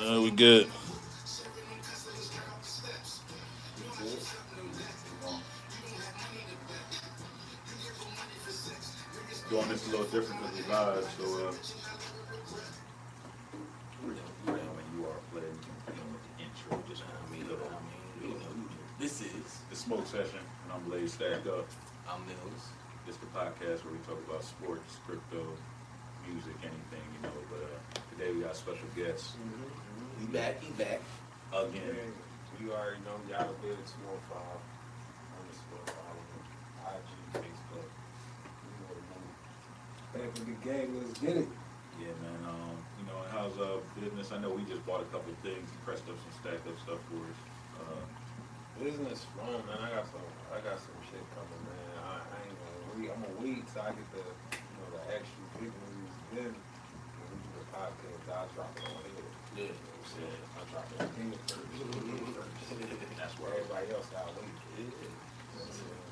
We good. Doing this a little different because we live, so when you are playing, with the intro, just This is the smoke session, and I'm Blaze Stacked Up. I'm Mills. It's the podcast where we talk about sports, crypto, music, anything, But today we got special guests. He back again. You already know y'all bit at 205 _5 IG, Facebook. You know the move. Back in the game, let's get it. Yeah, man. How's business? I know we just bought a couple of things. He pressed up some stacked up stuff for us. Business fun, man. I got some shit coming, man. I ain't gonna wait. I'm gonna wait till I get the actual big news. Then when we do the podcast, I'll drop it on here. Yeah. I drop it on here first. That's where Everybody else gotta wait.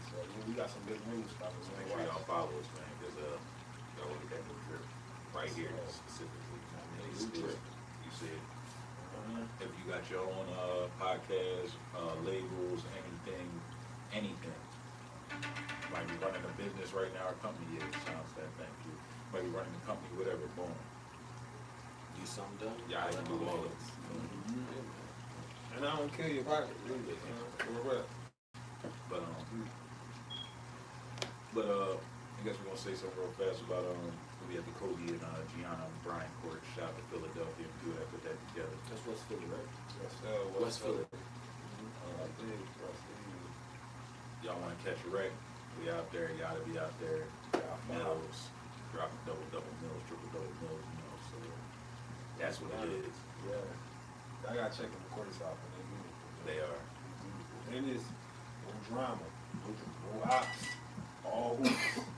So we got some big news coming. make sure y'all follow us, man. Because y'all look at that new drip right here specifically. You see it. If you got your own podcast, labels, anything, might be running a business right now, our company is, sounds that, thank you. Might be running a company, whatever, boom. Do something done? Yeah, I can do all of it. And I don't kill your pocket, really. But I guess we're gonna say something real fast about we had the Kobe and Gianna Bryant court. Shout out to Philadelphia and people that put that together. That's West Philly, right? West Philly. Y'all want to catch a wreck? We out there. Y'all to be out there. Mills, dropping double mills, triple mills. So that's what it is. Yeah. I gotta check the recordings out for them. They are. It is no drama, no ops, all hoops.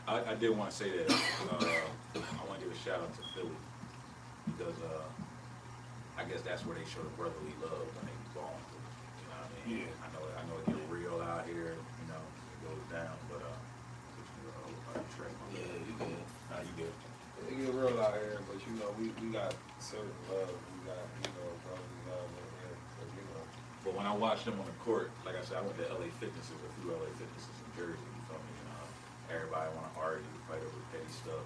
I did want to say that. I want to give a shout out to Philly because I guess that's where they show the brotherly love when they ball. You know what I mean? Yeah. I know it get real out here. It goes down, but Yeah, you good. You good. It get real out here, but we got certain love. We got brotherly love in here. But when I watched them on the court, like I said, I went to LA Fitnesses, a few LA Fitnesses in Jersey. You feel me? Everybody want to argue, fight over petty stuff.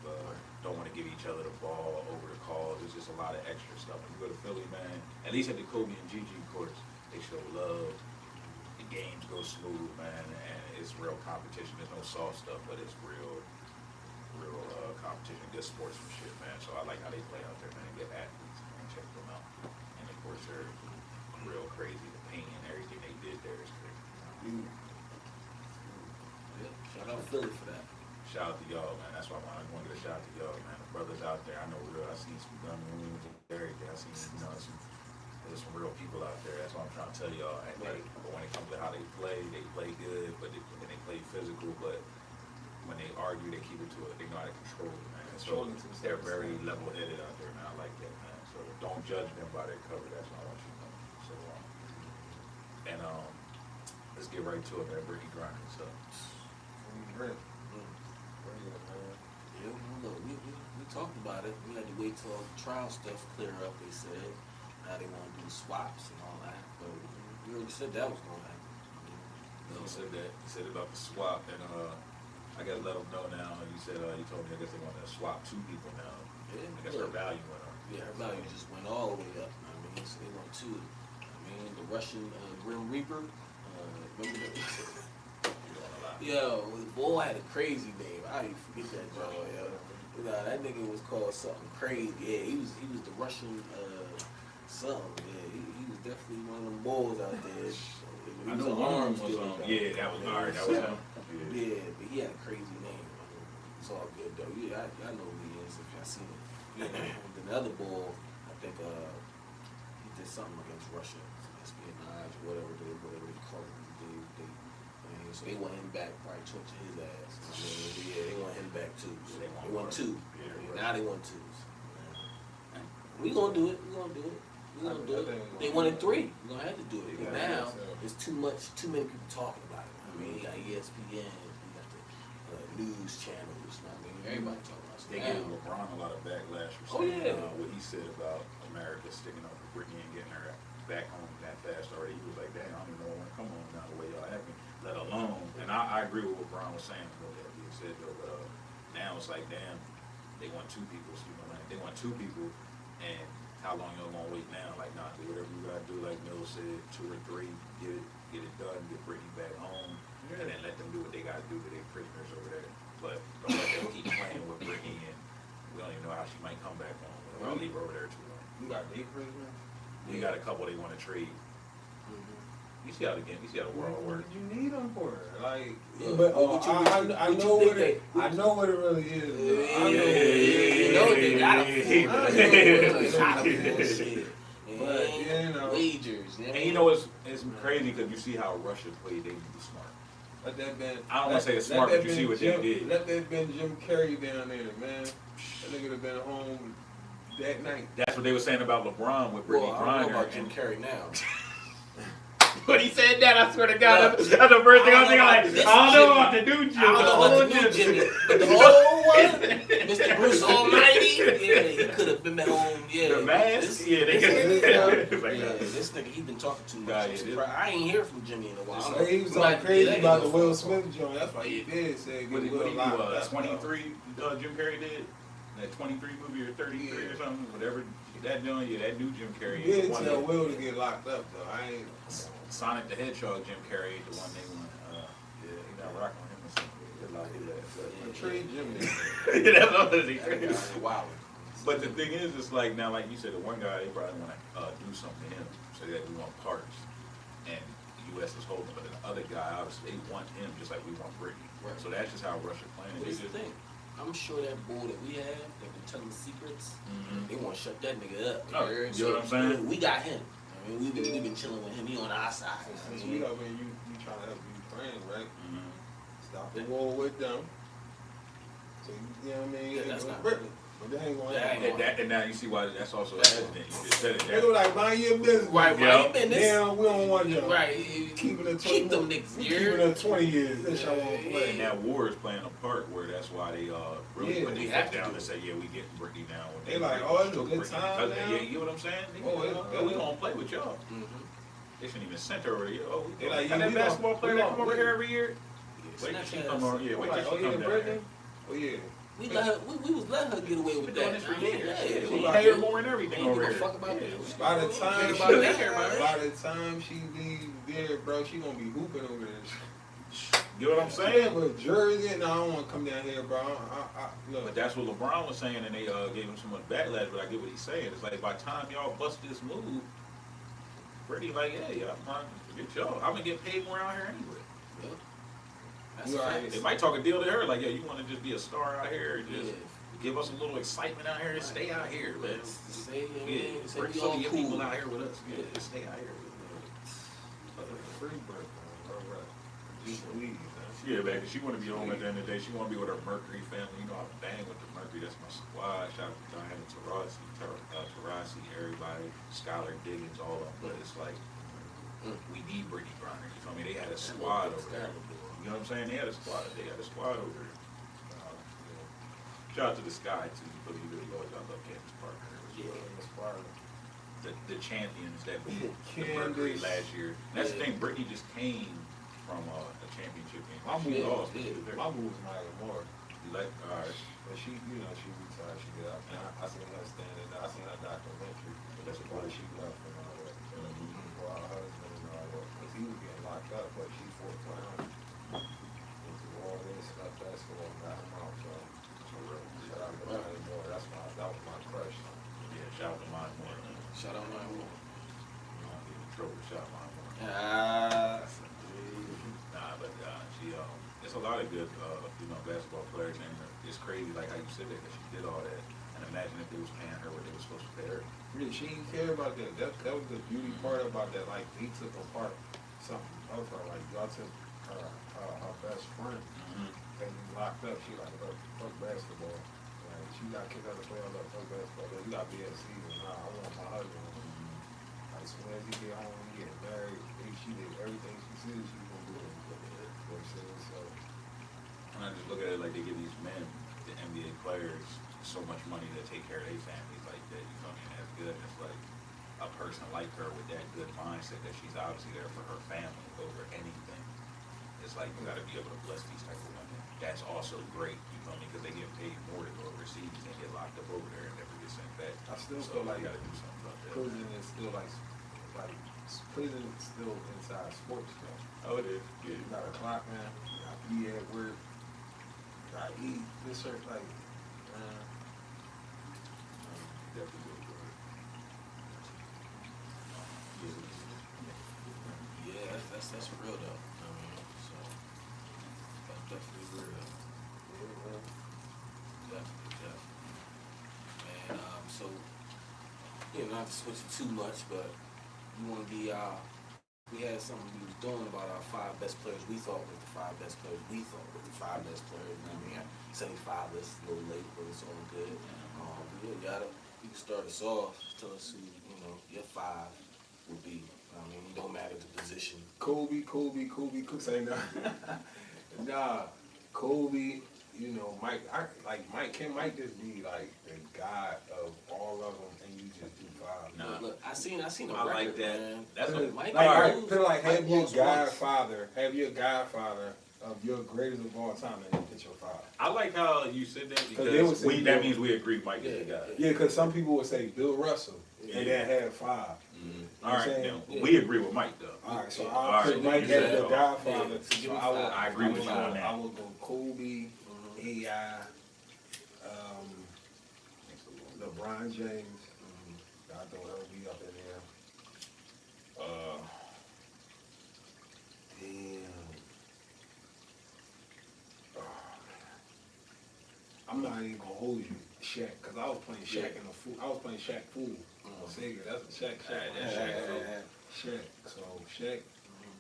Don't want to give each other the ball over the calls. There's just a lot of extra stuff. When you go to Philly, man, at least at the Kobe and Gigi courts, they show love. The games go smooth, man, and it's real competition. There's no soft stuff, but it's real competition. Good sportsmanship, man. So I like how they play out there, man. Good athletes, man. Check them out. And of course, they're real crazy. The paint and everything they did there is crazy. Yeah. Shout out Philly for that. Shout out to y'all, man. That's why I want to give a shout out to y'all, man. The brothers out there, I know real. I seen some gun rooms and everything. I seen there's some real people out there. That's what I'm trying to tell y'all. And but when it comes to how they play good, but they play physical. But when they argue, they keep it to it. They know how to control it, man. So they're very level-headed out there, man. I like that, man. So don't judge them by their cover. That's what I want you to know. So, let's get right to it, man. Brittney Griner. So. Yeah, look, we talked about it. We had to wait till the trial stuff clear up, they said. Now they want to do swaps and all that. But we already said that was going to happen. He said that. He said about the swap, and I gotta let them know now. You said you told me I guess they want to swap two people now. Yeah, I guess her value went up. Yeah, her value just went all the way up. I mean, so they want two. I mean, the Russian Grim Reaper. Remember that? Yo, the boy had a crazy name. I didn't forget that joke. Nah, that nigga was called something crazy. Yeah, he was the Russian something. Yeah, he was definitely one of them boys out there. I know one was yeah, that was hard. That was him. Yeah, but he had a crazy name. It's all good though. Yeah, I know who he is if y'all seen it. Yeah, then the other boy, I think he did something against Russia, espionage or whatever they call it. So they want him back, probably torture his ass. I mean, yeah, they want him back too. So they want two. Yeah, now they want two. So, we gonna do it. They wanted three. We gonna have to do it. But now there's too many people talking about it. I mean, you got ESPN, you got the news channels. You know what I mean, everybody talking about They it. gave LeBron a lot of backlash for Oh, saying yeah. what he said about America sticking up for Brittney and getting her back home that fast already. He was like, damn, I don't even know when come on now the way y'all acting, let alone. And I agree with what Brian was saying about that being said though, but now it's like, damn, they want two people, so, you know, like, they want two people, and how long y'all gonna wait now? Like, nah, do whatever you gotta do, like Mill said, 2 or 3, get it done, get Brittney back home, and then let them do what they gotta do to their prisoners over there. But don't let them keep playing with Brittney, and we don't even know how she might come back home. I'll leave her over there too long. You got day prisoners? We got a couple they want to trade. You see how the world works. You need them for it, like. But I know what it. I know what it really is. You know they got them. Shit. But you know, wagers. And you know it's crazy because you see how Russia played. They be smart. let that been. I don't want to say it's smart, but you see what they did. Let that been Jim Carrey down there, man. That nigga have been home that night. That's what they were saying about LeBron with Brittney Well, I don't know Griner. about Jim Carrey now. When he said that, I swear to God, that's the first thing I was thinking. Like, I don't know about the new Jim. I don't know about the new Jimmy, but the old one, Mr. Bruce Almighty, yeah, he could have been at home. Yeah, The mask, yeah, they this nigga, he been talking too Nah, much. yeah, I ain't hear from Jimmy in a while. So he was talking crazy about the Will Smith joint. That's why he did say What get did he Will do? locked up. 23. Jim Carrey did that 23 movie or 33 or something, whatever. That joint, yeah, that new Jim Carrey. He did one tell that- Will to get locked up though. I ain't. Sonic the Hedgehog, Jim Carrey, the one they want. Yeah, he got rocking on him or something. Good luck with that. Trade Jimmy. Yeah, that's what it That is. guy wild. But the thing is, it's like now, like you said, the one guy they probably want to do something to him, so that we want parts, and the U.S. is holding. But the other guy, obviously, they want him just like we want Brittney. Right. So that's just how Russia playing. But it's the thing. I'm sure that bull that we have, that been telling secrets, they want to shut that nigga up. Oh, you know what I'm saying? We got him. I mean, we been chilling with him. He on our side. Since we up and you trying to help Ukraine, right? Stop the war with them. So you know what I mean? Yeah, that's not Brittany. But they ain't gonna That happen. And now you see why that's also hesitant. You just said it They there. go like, mind your business. Right, Yeah. right. Been this. Damn, we don't want you. Right. Keep it at 20 Keep them niggas. We You keep it heard? at 20 years. This y'all won't And play. that war is playing a part where that's why they really Yeah, put we their have foot to down do and it. say, yeah, we getting Brittney now. When They like, oh, it's a good time now? Yeah, you get what I'm saying? We gonna play with y'all. They shouldn't even send her over here. Oh, They like, got yeah, that we basketball gonna- player we that gonna come over play. here every year. Wait till Snatch she her come ass on. up. Yeah, wait Like, till oh she yeah, come down Brittany? here. Oh yeah. We let her. We was letting her get away She with been doing that. this for I mean, years. yeah, She we pay her like more and it. everything Ain't over give a here. fuck about Yeah. that. By the time About she, that, right? by the time she leaves there, bro, she gonna be hooping over there. You know what I'm Saying saying? with Jersey, no, I don't want to come down here, bro. Look, But that's what LeBron was saying, and they gave him so much backlash. But I get what he's saying. It's like by the time y'all bust this move, Brittany like, hey, I'm trying to forget y'all. I'm gonna get paid more out here anyway. That's You facts. already- They might talk a deal to her, like, yeah, you want to just be a star out here, and just Yeah. give us a little excitement out here and stay out here, man. Say, Yeah, say bring we some all of your cool. people out here with us. Yeah, just stay out here. free birthday, bro. Just leave, man. Yeah, man, 'cause she want to be home at the end of the day. She want to be with her Mercury family. You know, I bang with the Mercury. That's my squad. Shout out to Diana Taurasi, everybody, Skylar Diggins, all of them. But it's like, we need Brittney Griner. You feel me? They had a squad over there. You know what I'm saying? They had a squad. They had a squad over there. Shout out to the Sky too. Because he really always got love Candace Parker. The champions that beat the Mercury Candace. last year. And that's the thing. Brittney just came from a championship game. My She move, lost. my move was Maya Moore. You like, all right. But she, you know, she retired. She got out. And I seen her standing. I seen her documentary. That's Why cool. she left and all that. For her husband and all that. Because he was getting locked up, but she fought for him. Into all this stuff, basketball, got him out. So, shout out to Maya Moore. That was my crush. Yeah, shout out to Maya Moore. Shout out my mom. You don't get in trouble. Shout out Maya Moore. Nah, but she it's a lot of good basketball players, and it's crazy like how you said that because she did all that. And imagine if they was paying her what they were supposed to pay her. Really, she didn't care about that. That was the beauty part about that. Like, he took apart something of her. Like, y'all took her best friend and he locked up. She like, fuck basketball. Like, she got kicked out of the play. Like, fuck basketball. You got to be at season. Nah, I want my husband. Like, as soon as he get home, he get married. She did everything she said she was going to do. You know what I'm saying? So, And I just look at it like they give these men, the NBA players, so much money to take care of their families like that. You feel me? And that's good. It's like a person like her with that good mindset that she's obviously there for her family over anything. It's like you got to be able to bless these type of women. That's also great. You feel me? Because they get paid more to go overseas and get locked up over there and never get sent back. I still So feel like you got to do something about that. prison is still like prison is still inside sports though. Oh, it is. Yeah. You got a clock, man. You got to be at work. You got to eat. This shirt, like, Definitely good for it. Yeah, that's real though. I mean, so that's definitely real. Definitely. And so not to switch it too much, but you want to be we had something we was doing about our 5 best players we thought was the 5 best players we thought was the 5 best players. I mean, 75 is a little late, but it's all good. You can start us off. Tell us who your 5 would be. I mean, it don't matter the position. Kobe. Say no. Nah, Kobe. Mike. Can Mike just be like the god of all of them, and you just do 5? Nah. Look, I seen a I record, like that. man. That's what Mike Put it like Mike have your lost godfather of your greatest of all time, and hit your 5. I like how you said that they would because say that Bill. means we agree Mike is the guy. Yeah, because some people would say Bill Russell, and then have 5. All right, now, we agree with Mike though. All right, so Yeah. I'll put Right. Mike as Yeah. the godfather. Yeah. So Give me I would, 5. I agree with you on that. I would go Kobe, AI, LeBron James. I throw LB up in there. Damn. Oh, man. I'm not even gonna hold you, Shaq, because I was playing Shaq in the fool. I was playing Shaq fool. Sega, that's a Shaq. That's Shaq. Shaq. So Shaq,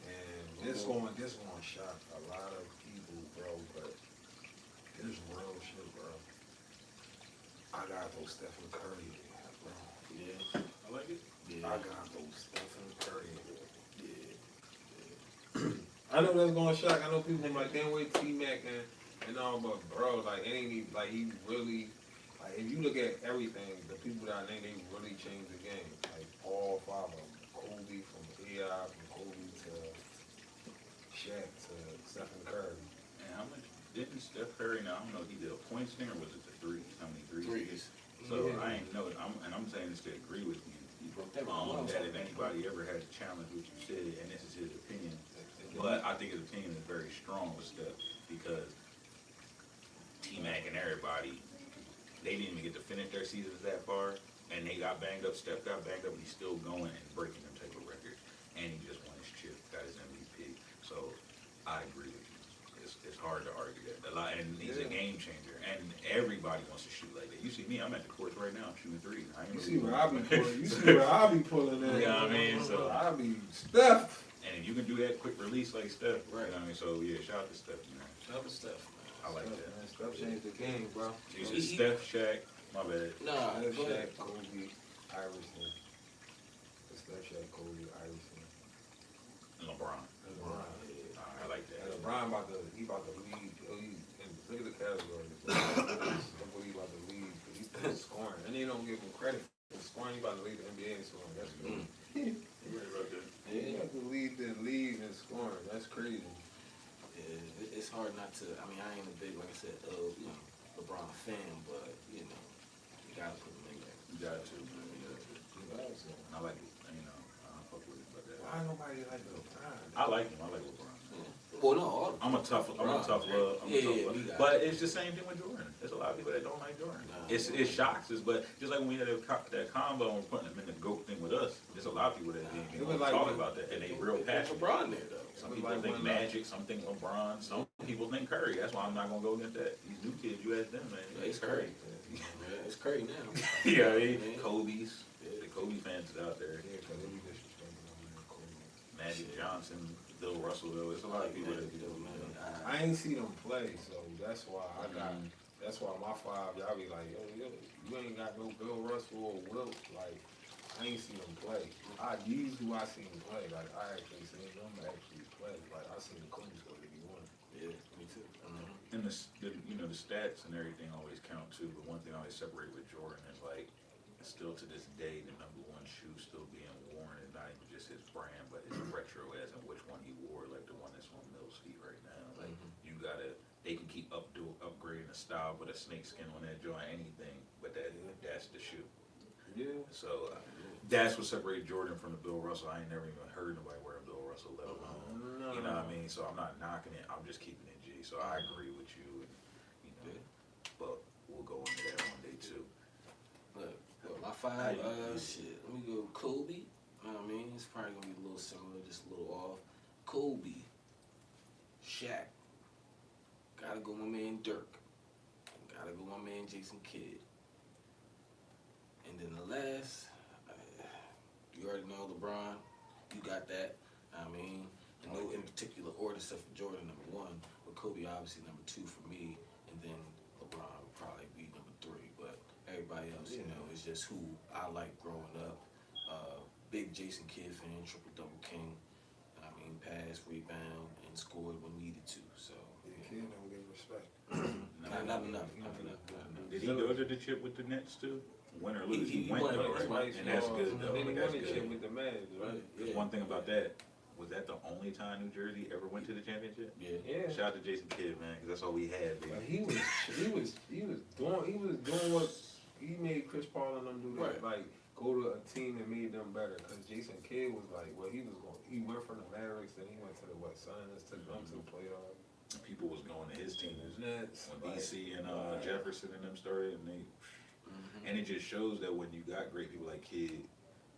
and this going shock a lot of people, bro. But this real shit, bro. I got those Stephen Curry, bro. Yeah. I like it. Yeah. I got those Stephen Curry. Yeah. I know that's going to shock. I know people like, damn, wait, T-Mac and all, but bro, like, it ain't even, like, he really, like, if you look at everything, the people that I named, they really changed the game. Like, all 5 of them. Kobe, from AI, from Kobe to Shaq to Stephen Curry. And how much didn't Steph Curry? Now I don't know if he did a points thing or was it the threes? How many threes? Threes. So Yeah. I ain't know. I'm saying this to agree with you. That That if anybody ever had to challenge what you said, and this is his opinion, but I think his opinion is very strong with Steph because T-Mac and everybody, they didn't even get to finish their seasons that far, and they got banged up. Steph got banged up, but he's still going and breaking them type of records, and he just won his chip, got his MVP. So I agree with you. It's hard to argue that. And he's a game changer, and everybody wants to shoot like that. You see me, I'm at the courts right now, I'm shooting 3s. You see where I be pulling, in. You know what I mean? So I be Steph. and if you can do that quick release like Steph, Right. you know what I mean? So yeah, shout out to Steph, man. Shout out to Steph, I like that. Man, Steph changed the game, bro. You said Steph, Shaq, my bad. Nah, Steph, go ahead. Shaq, Kobe, Iverson. Steph, Shaq, Kobe, Iverson. LeBron. LeBron. I like And that. LeBron about to lead. And look at the category. Look what he about to lead. He's scoring, and they don't give him credit for scoring. He about to lead the NBA in scoring. That's good. You right about that? He about to lead the league in scoring. That's crazy. Yeah, it's hard not to. I mean, I ain't a big, like I said, LeBron fan, but you gotta put him in there. You got to, man. You got to. I like it. I don't fuck with it, but Why nobody like LeBron? I like him. I like LeBron. Well, no, I'm a tough love. Yeah, But it's the same thing with Jordan. There's a lot of people that don't like Jordan. Nah. It shocks us, but just like when we had that combo and putting him in the GOAT thing with us, there's a lot of people that didn't It even was like talk when- about that, and they real There's passionate. LeBron there though. Some It was people like think when, Magic, some think LeBron, some people think Curry. That's why I'm not gonna go against that. These new kids, you ask them, man. Yeah, it's Curry. Yeah, it's Curry now. Yeah, Man. Kobe's. The Kobe fans is out there. Yeah, because they be disrespecting him, man. Kobe. Magic Johnson, Bill Russell, though. There's a lot of people that do. I ain't seen them play, so that's why I got. That's why my 5, y'all be like, yo, you ain't got no Bill Russell or Wilt. Like, I ain't seen them play. These who I seen play, like I actually seen them actually play. Like I seen the Kobe score that he won. Yeah, me too. And the stats and everything always count too. But one thing I always separate with Jordan is like, still to this day, the number one shoe still being worn is not even just his brand, but his retro as in which one he wore, like the one that's on Mill's feet right now. Like they can keep upgrading the style, but a snake skin on that joint, anything, but that's the shoe. Yeah. So that's what separated Jordan from the Bill Russell. I ain't never even heard nobody wear a Bill Russell, let alone. No. You know what I mean? So I'm not knocking it. I'm just keeping it G. So I agree with you. And, but we'll go into that one day too. Look, my 5, shit. Let me go Kobe. You know what I mean? It's probably gonna be a little similar, just a little off. Kobe, Shaq. Gotta go my man Dirk. Gotta go my man Jason Kidd. And then the last, you already know LeBron. You got that. I mean, in no in particular order, except for Jordan #1, but Kobe obviously #2 for me, and then LeBron would probably be #3. But everybody else, you know, is just who I like growing up. Big Jason Kidd fan, triple-double king. I mean, pass, rebound, and scored when needed to. So Kid don't get respect. not enough. Did he go to the chip with the Nets too? Win or lose, he won, went though, right? And that's good though. Then he That's won the shit good. with the Mavs, right? Because one thing about that, was that the only time New Jersey ever went to the championship? Yeah. Shout out to Jason Kidd, man, because that's all we had, But baby. he was doing what he made Chris Paul and them do that, Right. like go to a team that made them better. Cause Jason Kidd was like, well, he went from the Mavericks, then he went to the Suns, took them to the playoffs. People was going to his teams. Nets, When DC and Jefferson and them started, and it just shows that when you got great people like Kidd,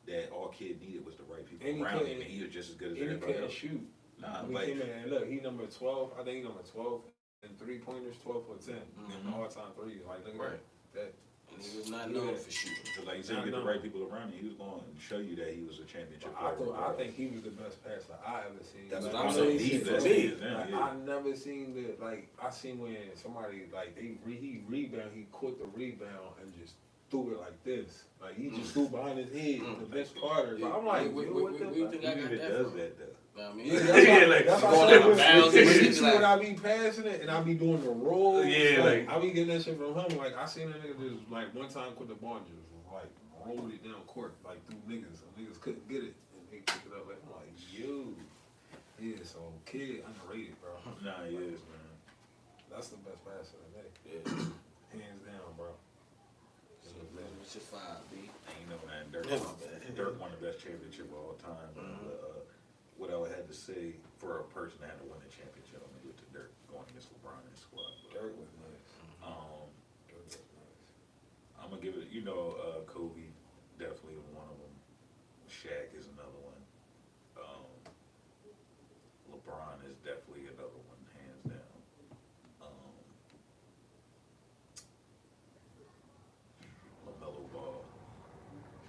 that all Kidd needed was the right people And he around him, couldn't- and he was just as good as and he everybody couldn't else. shoot. Nah, He like, came in and look, he number 12. I think he number 12 in 3-pointers, 12 for 10 in all-time threes. Like look at that. And he was not known for shooting. because like you said, you get the right people around him, he was going to show you that he was a championship player. I think he was the best passer I ever seen. That's Like, what I'm I saying. know He's the for best me. he is now, Like, yeah. I never seen I seen when somebody like he rebound, he caught the rebound and just threw it like this. Like he just threw behind his head, the best Carter. But I'm like, where what the you think I got He that does from? that though. I mean, Yeah, That's why going I said, out of bounds and when shit, you see like- when I be passing it and I be doing the roll. Yeah, like- I be getting that shit from him. Like I seen a nigga just like one time quit the ball and just like rolled it down court like through niggas. And niggas couldn't get it and they picked it up. Like I'm like, yo, yeah. So Kid underrated, bro. Nah, he is, man. That's the best passer today, yeah. hands down, bro. So, what's your 5, B? Ain't no man. Dirk, Yeah, my bad. Dirk won the best championship of all time. What I would have to say for a person that had to win the championship, I'm gonna give it to Dirk going against LeBron and his squad. But, Dirk was nice. Dirk was nice. I'm gonna give it, Kobe, definitely one of them. Shaq is another one. LeBron is definitely another one, hands down. LaMelo Ball.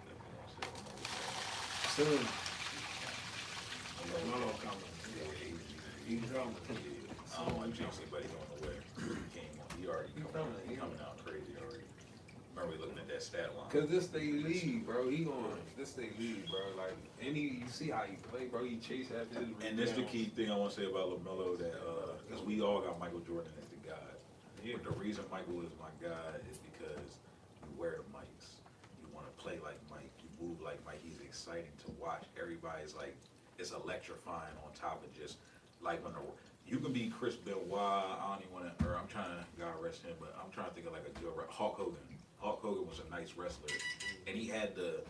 Definitely gonna say LaMelo Ball. Soon, LaMelo Melo Ball. coming. Yeah, He's coming. I don't want to jinx anybody going nowhere. He came on. He already coming out crazy already. Remember we looking at that stat line. Cause this they lead, bro. This they lead, bro. Like, and you see how he play, bro. He chase after his And this the rebounds. key thing I want to say about LaMelo, that because we all got Michael Jordan as the guy. Yeah. But the reason Michael is my guy is because you wear the mics. You want to play like Mike. You move like Mike. He's exciting to watch. Everybody's like, it's electrifying on top of just like when you can be Chris Benoit. I don't even want to, or I'm trying to, God rest him, but I'm trying to think of like a good Hulk Hogan. Hulk Hogan was a nice wrestler, and he had the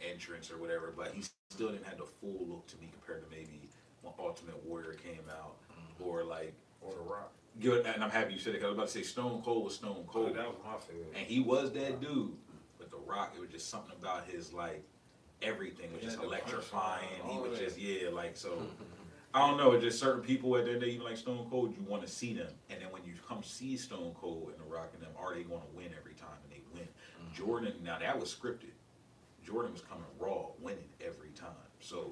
entrance or whatever, but he still didn't have the full look to me compared to maybe when Ultimate Warrior came out, or like, Or the Rock. good. And I'm happy you said it because I was about to say Stone Cold was Stone Oh, Cold, that was my favorite. and he was that dude. But The Rock, it was just something about his like everything was Yeah, just the electrifying. punchline, He all was that. just like so. I don't know, it's just certain people at the end of the day, even like Stone Cold, you want to see them. And then when you come see Stone Cold and The Rock and them, are they going to win every time? And they win. Jordan, now that was scripted. Jordan was coming raw, winning every time. So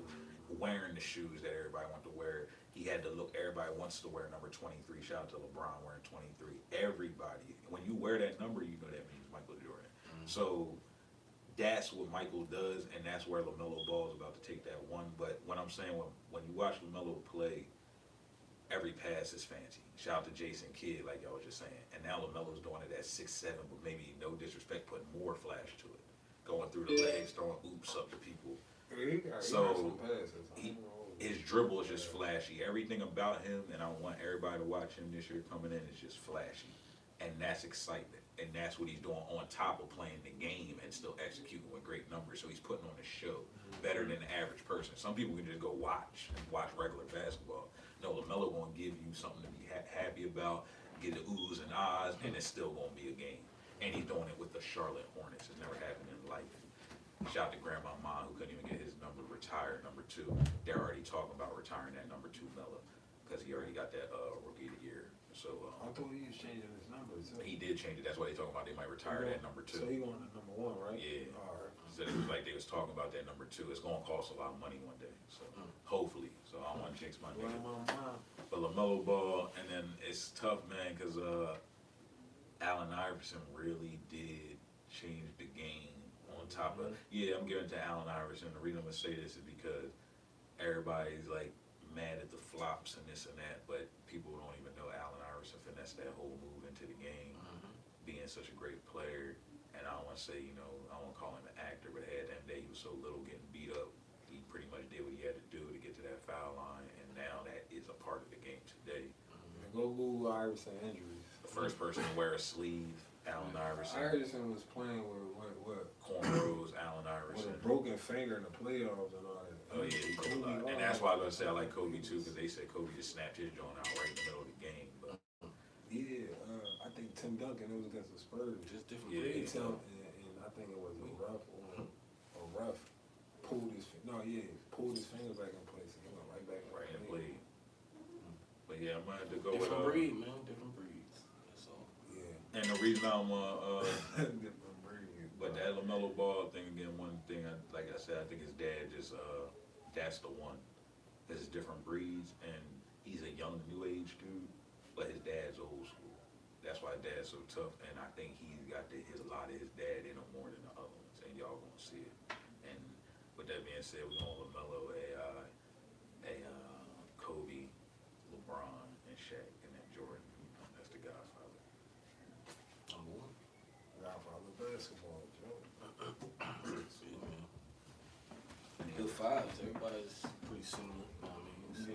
wearing the shoes that everybody wanted to wear, he had to look, everybody wants to wear number 23. Shout out to LeBron wearing 23. Everybody. When you wear that number, you know that means Michael Jordan. So that's what Michael does, and that's where LaMelo Ball is about to take that one. But what I'm saying, when you watch LaMelo play, every pass is fancy. Shout out to Jason Kidd, like y'all was just saying. And now LaMelo's doing it at 6'7", but maybe no disrespect, putting more flash to it. Going through the legs, throwing oops up to people. So his dribble is just flashy. Everything about him, and I want everybody to watch him this year coming in, is just flashy. And that's excitement. And that's what he's doing on top of playing the game and still executing with great numbers. So he's putting on a show better than the average person. Some people can just go watch regular basketball. No, LaMelo gonna give you something to be happy about, get the oohs and ahs, and it's still gonna be a game. And he's doing it with the Charlotte Hornets. It's never happened in life. Shout out to Grandma Ma, who couldn't even get his number retired, number 2. They're already talking about retiring that number 2 Melo because he already got that rookie of the year. So I thought he was changing his number. So. He did change it. That's why they talking about they might retire that number 2. So he going to number 1, right? Yeah. All right. So it was like they was talking about that number 2. It's gonna cost a lot of money one day. So hopefully. So I don't want to jinx my nigga. But LaMelo Ball, and then it's tough, man, because Allen Iverson really did change the game. On top of, I'm giving it to Allen Iverson. The reason I'm gonna say this is because everybody's like mad at the flops and this and that, but people don't even know Allen Iverson finessed that whole move into the game, being such a great player. And I don't want to say, I don't want to call him an actor, but at that day he was so little getting beat up, he pretty much did what he had to do to get to that foul line, and now that is a part of the game today. Go Google Iverson injuries. The first person to wear a sleeve, Allen Iverson. Iverson was playing with what? Cornrows, Allen Iverson. With a broken finger in the playoffs and all that. Oh yeah, he did a lot. And that's why I was gonna say I like Kobe too, because they said Kobe just snapped his joint out right in the middle of the game. But yeah, I think Tim Duncan, it was against the Spurs. Just different breeds. And I think it was a rough pulled his finger back in place and he went right back in play. But yeah, I'm gonna have to go different with breed, man. Different breeds. That's all. Yeah. And the reason I'm Different breed. but that LaMelo Ball thing again, one thing like I said, I think his dad just that's the one. There's different breeds, and he's a young new age dude, but his dad's old school. That's why dad's so tough, and I think he's got a lot of his dad in him more than the other ones, and y'all gonna see it. And with that being said, we're on LaMelo, Kobe, LeBron, and Shaq, and then Jordan. That's the Godfather. Number 1. Godfather basketball, Joe. See, man. Good 5s. Everybody's pretty similar. You know what I mean? So,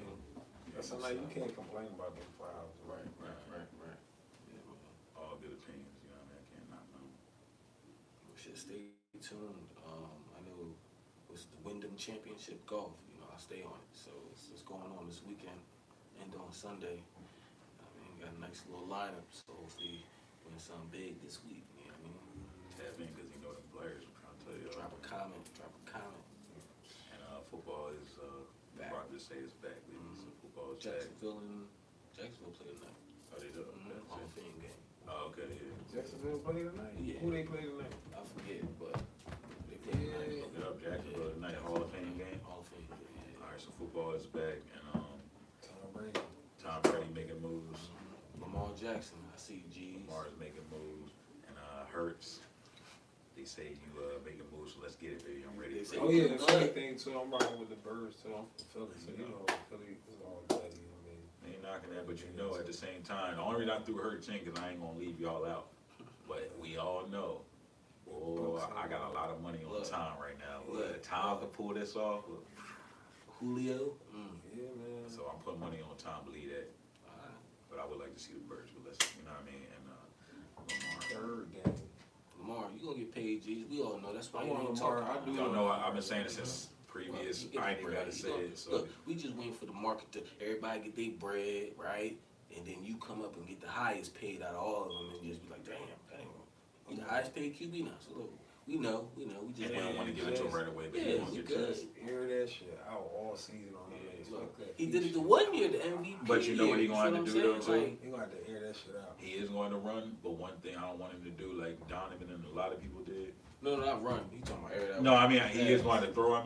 That's something you can't complain about them 5s. Right. Yeah, man. All good opinions, you know what I mean? I can't knock them. We should stay tuned. I know it's the Wyndham Championship Golf. I stay on it. So it's going on this weekend and on Sunday. I mean, got a nice little lineup. So hopefully win something big this week. You know what I mean? Tap in because you know them players. I'm trying to tell you. Drop a comment. And football is Back. Rob just say it's back. So football is back. Jacksonville play tonight. Oh, they do. Hall of Fame game. Oh, okay. Yeah. Jacksonville play tonight? Yeah. Who they play tonight? I forget, but they play tonight. Look it up, Jacksonville tonight. Hall of Fame game. Hall of Fame game. Yeah. All right, so football is back, and Tom Tom Brady. Brady making moves. Lamar Jackson, I see G's. Lamar's making moves, and Hurts. They say you making moves, so let's get it, baby. I'm ready. They say- Oh yeah, the Philly thing too. I'm riding with the Birds too. I'm from Philly, so Philly is all that. Ain't knocking that, but at the same time, the only reason I threw Hurts in because I ain't gonna leave y'all out. But we all know, I got a lot of money on Tom right now. Tom can pull this off. Julio. Yeah, man. So I'm putting money on Tom, believe that. Alright. But I would like to see the Birds, but let's, you know what I mean? And Lamar. Third game. Lamar, you gonna get paid, G's. We all know. That's why I you want ain't Lamar. talking. I do Y'all know I've been saying it since previous. Well, I ain't even got to say it. So Look, we just waiting for the market to everybody get their bread, right? And then you come up and get the highest paid out of all of them, and just be like, damn, you the highest paid QB now. So look, we know. We just and they don't want to give it to him right away, but Yeah, they want to you get to good. it. Air that shit out all season on Look, he did it the 1 year, the MVP. But you know what he year, gonna have to do though, too? Like, He gonna have to air that shit out. He is going to run, but one thing I don't want him to do, like Donovan and a lot of people did. no, not run. He talking about air that. No, I mean he is going to throw.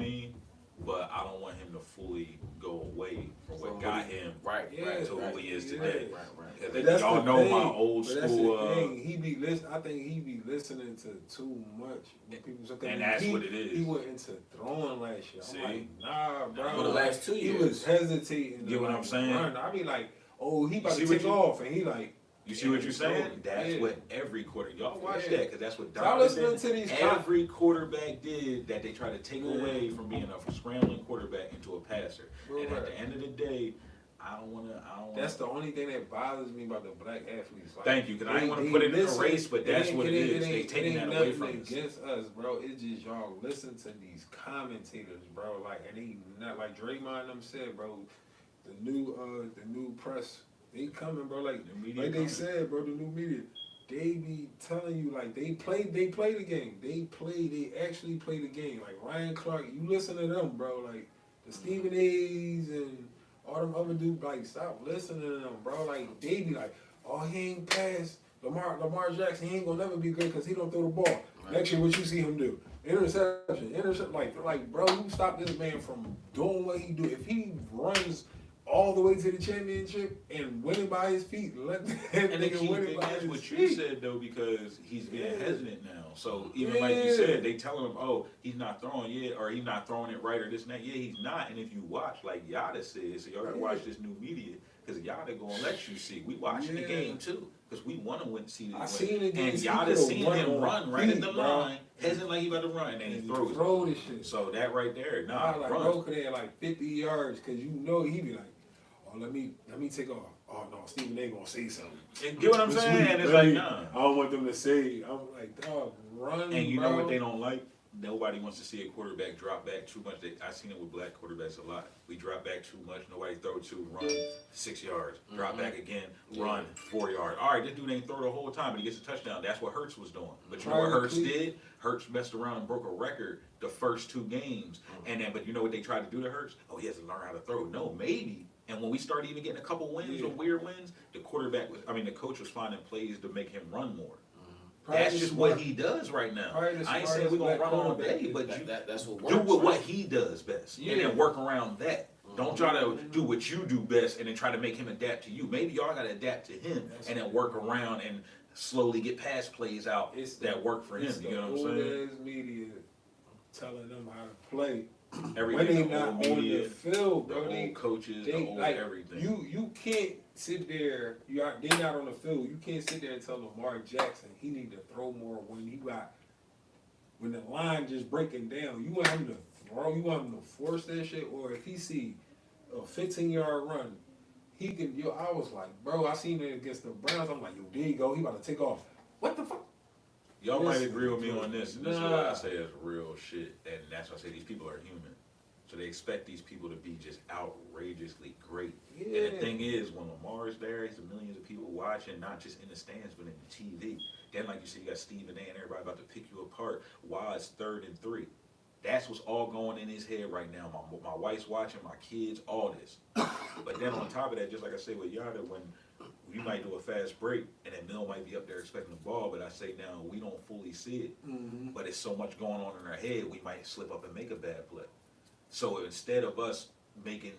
But I don't want him to fully go away from what got him Right, Yeah, right, to right, who he is yeah. today. right. Because But that's y'all the know thing. my old But that's school. the thing. He be I think he be listening to too much when people. And that's what it is. He went into throwing last year. See? I'm like, nah, bro. Well, the last 2 He years. was hesitating. Get what I'm saying? Run. I be like, oh, he about see to what take you- off, and he like. You see what you're saying? Yeah. That's what every quarter. Y'all watch Yeah. that because that's what Stop Donovan listening to these every quarterback did. That they try to take Man. away from being a scrambling quarterback into a passer. Bro, And at right. the end of the day, I don't want to. That's the only thing that bothers me about the black athletes. Like, Thank you, because I didn't want to they put it in a listen- race, but that's ain't- what it ain't- is. They ain't- taking it ain't that away nothing from us. against us, bro. It's just y'all listen to these commentators, bro. Like, and they not like Draymond them said, bro. The new press, they coming, bro. Like media they coming. said, bro. The new media, they be telling you like they play the game. They actually play the game. Like Ryan Clark, you listen to them, bro. Like the Stephen A's and all them other dudes, like stop listening to them, bro. Like they be like, oh, he ain't passed. Lamar Jackson, he ain't gonna never be great because he don't throw the ball. Right. Next year, what you see him do? Interception. Like, bro, you stop this man from doing what he do. If he runs all the way to the championship and win it by his feet, let that And the nigga key win it thing by is his what feet. you said though, because he's being Yeah. hesitant now. So even like you Yeah. said, they telling him, oh, he's not throwing yet, or he's not throwing it right, or this and that. Yeah, he's not. And if you watch, like Yada said, so y'all gotta watch this new media, because Yada gonna let you see. We watching the Yeah. game too, because we want to win. See, I seen the game. and He Yada could've seen run him on run right in the feet, bro. line, hesitant like he about to run, and then he throws. Throw this shit. So that right there, Nah, like run. bro could have like 50 yards because you know he be like, oh, let me take off. Oh no, Stephen A gonna say something. And get what I'm This saying? week, And it's baby, like, nah. I don't want them to say. I'm like, dog, run. And you bro. know what they don't like? Nobody wants to see a quarterback drop back too much. I've seen it with black quarterbacks a lot. We drop back too much. Nobody throw to, run 6 yards. Drop back again, run 4 yards. All right, this dude ain't throw the whole time, but he gets a touchdown. That's what Hurts was doing. But you know what Hurts did? Hurts messed around and broke a record the first 2 games. And then, but you know what they tried to do to Hurts? Oh, he has to learn how to throw. No, maybe. And when we started even getting a couple wins or weird wins, the coach was finding plays to make him run more. That's just what he does right now. I ain't saying we're gonna run all day, but that's what works, do what right? he does best, Yeah. and then work around that. Don't try to do what you do best and then try to make him adapt to you. Maybe y'all gotta adapt to him and then work around and slowly get pass plays out that work for him. It's You know what I'm the saying? old ass media telling them how to play. Everything, When they the not old on media, the field, the bro. old coaches, the old like, everything. You can't sit there. They not on the field. You can't sit there and tell Lamar Jackson he need to throw more when the line just breaking down. You want him to throw. You want him to force that shit. Or if he see a 15-yard run, he can. I was like, bro, I seen it against the Browns. I'm like, yo, there you go. He about to take off. What the fuck? Y'all might Listen, agree with me on this, and this is what nah. I say is real shit, and that's why I say these people are human. So they expect these people to be just outrageously great. Yeah. And the thing is, when Lamar is there, he's millions of people watching, not just in the stands, but in the TV. Then, like you said, you got Stephen A and everybody about to pick you apart. Why it's 3rd and 3? That's what's all going in his head right now. My wife's watching, my kids, all this. But then on top of that, just like I say with Yada, when you might do a fast break, and then Mill might be up there expecting the ball, but I say now we don't fully see it. But it's so much going on in our head, we might slip up and make a bad play. So instead of us making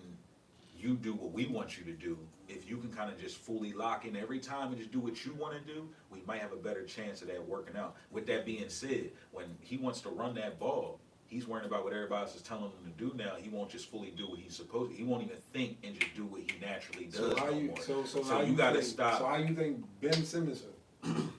you do what we want you to do, if you can kind of just fully lock in every time and just do what you want to do, we might have a better chance of that working out. With that being said, when he wants to run that ball, he's worrying about what everybody else is telling him to do now. He won't just fully do what he's supposed to. He won't even think and just do what he naturally does. So you got to stop. So how you think Ben Simmons?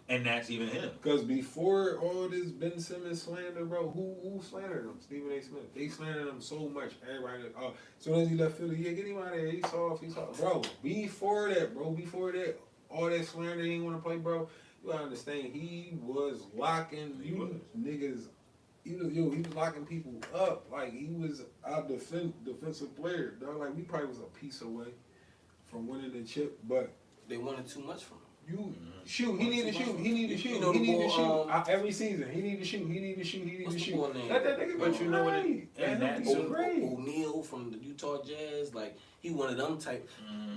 And that's even him. Because before all this Ben Simmons slander, bro, who slandered him? Stephen A. Smith. They slandered him so much. Everybody, as soon as he left Philly, yeah, get him out of there. He's soft. Bro, before that, all that slander, he didn't want to play, bro. You gotta understand, he was locking niggas. He was locking people up. Like, he was our defensive player, dog. Like, we probably was a piece away from winning the chip, but They wanted too much from him. you shoot. He need to shoot. You know He the need to ball, shoot every season. He need to shoot. What's the boy name? Let that nigga But go you know what great. and That that's nigga great. O'Neal from the Utah Jazz, like he one of them type.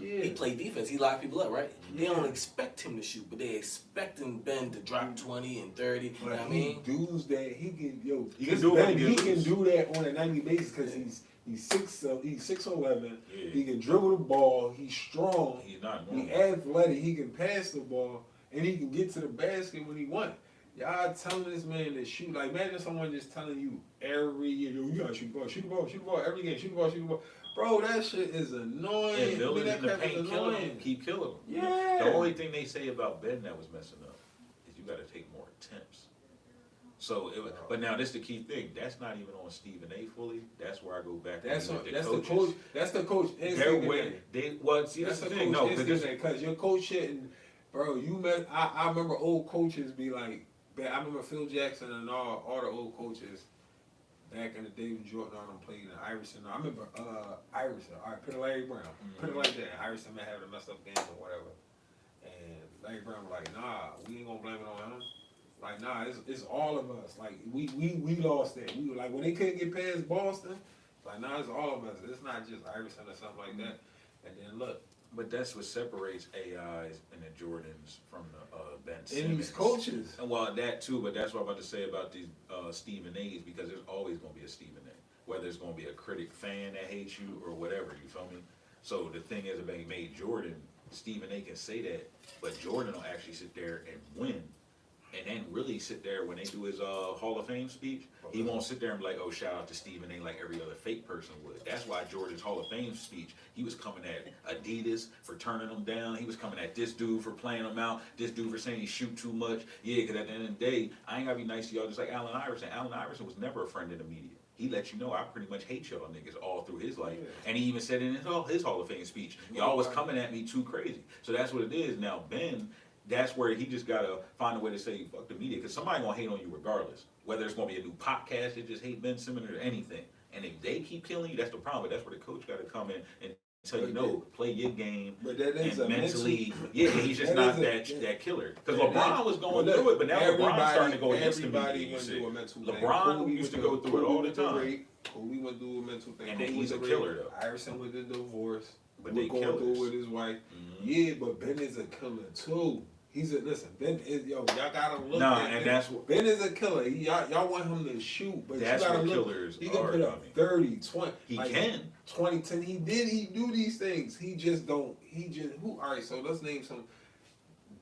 Yeah. He played defense. He locked people up, right? They don't expect him to shoot, but they expecting Ben to drop 20 and 30. You know what I mean? He does that. He can He can do it. He can do that on a 90 basis because he's 6'11". Yeah. He can dribble the ball. He's strong. He's not He normal. athletic. He can pass the ball and he can get to the basket when he wants. Y'all telling this man to shoot. Like, imagine someone just telling you every year, yo, you gotta shoot the ball, shoot the ball, shoot the ball, every game, shoot the ball, shoot the ball. Bro, that shit is annoying. And building that in the crap is paint, killing annoying. him, keep killing him. Yeah. The only thing they say about Ben that was messing up is you got to take more attempts. So, but now this is the key thing. That's not even on Stephen A. fully. That's where I go back. That's and on, the that's coaches. the coach. That's the coach. Well, see, that's the thing. No, because your coach shouldn't. Bro, I remember old coaches be like. I remember Phil Jackson and all the old coaches back in the day when Jordan all them played in Iverson. I remember Iverson. All right, put it Larry Brown. Put it like that. Iverson may have a messed up game or whatever. And Larry Brown was like, nah, we ain't gonna blame it on him. Like, nah, it's all of us. Like, we lost that. We were like, when they couldn't get past Boston, like, nah, it's all of us. It's not just Iverson or something like that. And then look. But that's what separates AIs and the Jordans from the Ben Simmons. And these coaches. And well, that too, but that's what I'm about to say about these Stephen A's, because there's always going to be a Stephen A. Whether it's going to be a critic fan that hates you or whatever, you feel me? So the thing is, if they made Jordan, Stephen A can say that, but Jordan will actually sit there and win. And then really sit there when they do his Hall of Fame speech, he won't sit there and be like, oh, shout out to Stephen A. like every other fake person would. That's why Jordan's Hall of Fame speech, he was coming at Adidas for turning them down. He was coming at this dude for playing them out. This dude for saying he shoot too much. Yeah, because at the end of the day, I ain't got to be nice to y'all just like Allen Iverson. Allen Iverson was never a friend of the media. He let you know I pretty much hate y'all niggas all through his life. Yeah. And he even said in his Hall of Fame speech, y'all was coming at me too crazy. So that's what it is. Now, Ben, that's where he just gotta find a way to say fuck the media, because somebody gonna hate on you regardless. Whether it's gonna be a new podcast that just hate Ben Simmons or anything. And if they keep killing you, that's the problem. But that's where the coach gotta come in and tell you, no, play your game. But that is and mentally, yeah, he's just not that killer. Because LeBron was going through it, but now LeBron's starting to go against the media. LeBron used to go through it all the time. Kobe went through a mental thing. And then he's a killer though. Iverson with the divorce. But they going through with his wife. Yeah, but Ben is a killer too. Listen, Ben is, y'all gotta look at and that's what, Ben is a killer. Y'all want him to shoot, but that's you gotta what look. Killers He can are, put up 30, 20. He like, can. 20, 10. He do these things. He just don't, all right, so let's name some.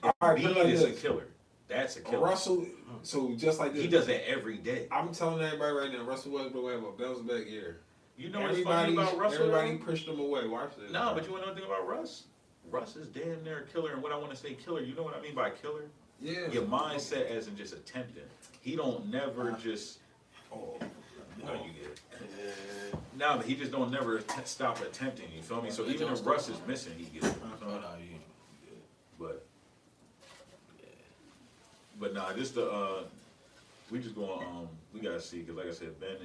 All right, like is a killer. That's a killer. Russell, so just like this. He does it every day. I'm telling everybody right now, Russell Westbrook will have a bounce back year. You know what's funny about Russell? Everybody pushed him away. Watch this. No, but you want to know anything about Russ? Russ is damn near a killer, and what I want to say killer, you know what I mean by killer? Yeah. Your mindset as in just attempting. He don't never just, no, you get it. No, but he just don't never stop attempting, you feel me? So even if Russ is missing, he gets it. But nah, just we just going, we got to see, because like I said, Ben,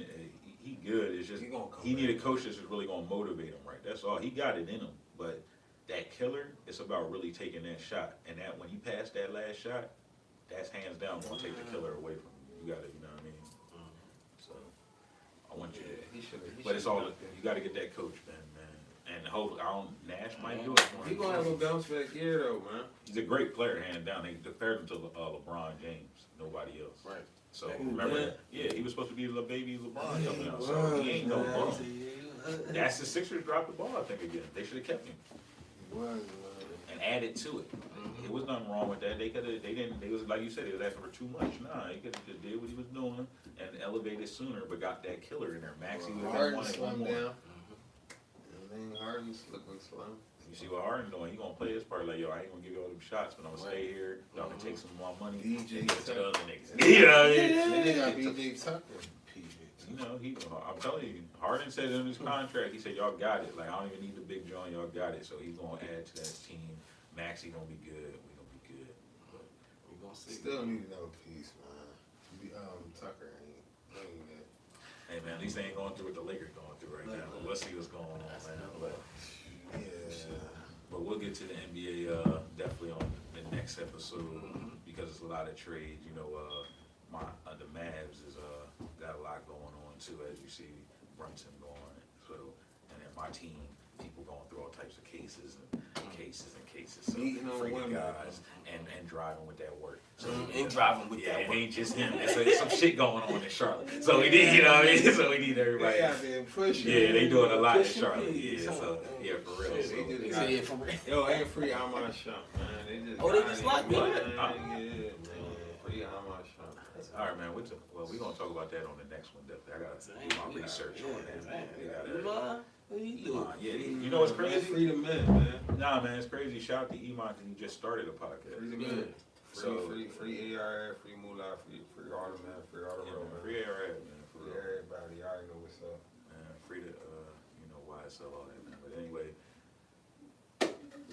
he good. It's just, he need a coach that's just really going to motivate him, right? That's all. He got it in him, but that killer, it's about really taking that shot. And that when you pass that last shot, that's hands down going to take the killer away from you. You got to, you know what I mean? So, I want you to. But it's all, you got to get that coach, man. And hopefully, Nash might do it for him. He going to have a bounce back year, though, man. He's a great player, hands down. They compared him to LeBron James, nobody else. Right. So, remember that? Yeah, he was supposed to be the baby LeBron coming out. So, he ain't no bum. That's the Sixers dropped the ball, I think, again. They should have kept him. And added to it. It was nothing wrong with that. They was like you said, they was asking for too much. Nah, he could have just did what he was doing and elevated sooner, but got that killer in there. Maxey would have wanted one more. Harden's looking slow. You see what Harden doing? He gonna play his part like, yo, I ain't gonna give you all them shots, but I'm gonna stay here. Y'all can take some of my money. DJ to the other niggas. You know what I mean? Then they got PJ Tucker. You know, I'm telling you, Harden said in his contract, he said, y'all got it. Like, I don't even need the big joint, y'all got it. So he's going to add to that team. Maxey going to be good. We going to be good. But we going to see. Still need another piece, man. Tucker ain't that. Hey, man, at least they ain't going through what the Lakers going through right now. But we'll see what's going on, man. But we'll get to the NBA definitely on the next episode because it's a lot of trades. You know, the Mavs is got a lot going on too, as you see Brunson going. So, and then my team, people going through all types of cases and cases. So freaking guys and driving with that work. So and driving with that it work. ain't just him. There's some shit going on in Charlotte. So we need, you know what I mean? So we need everybody. Yeah, they doing a lot in Charlotte. Yeah, so yeah, for real. So, yo, ain't free Amon Shop, man. They just locked me. Yeah, man. Free Amon Shop. All right, man. Well, we're gonna talk about that on the next one. Definitely. I gotta do my research on that. Iman, what you doing? Iman, yeah. You know what's crazy? Free the men, man. Nah, man, it's crazy. Shout out to Iman because he just started a podcast. Free the men. So- Free ARF, free Moolah, free all the men, free all the real men. Free ARF, man. For Free real. everybody. Y'all already know what's up. Man, free to, YSL, all that, man. But anyway,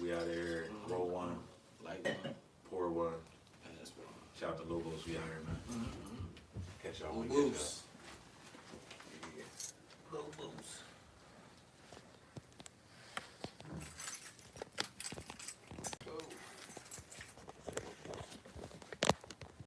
we out here. Roll one, Like one, pour one. pass one. Shout out to Logos. We out here, man. Catch y'all when we get Moose.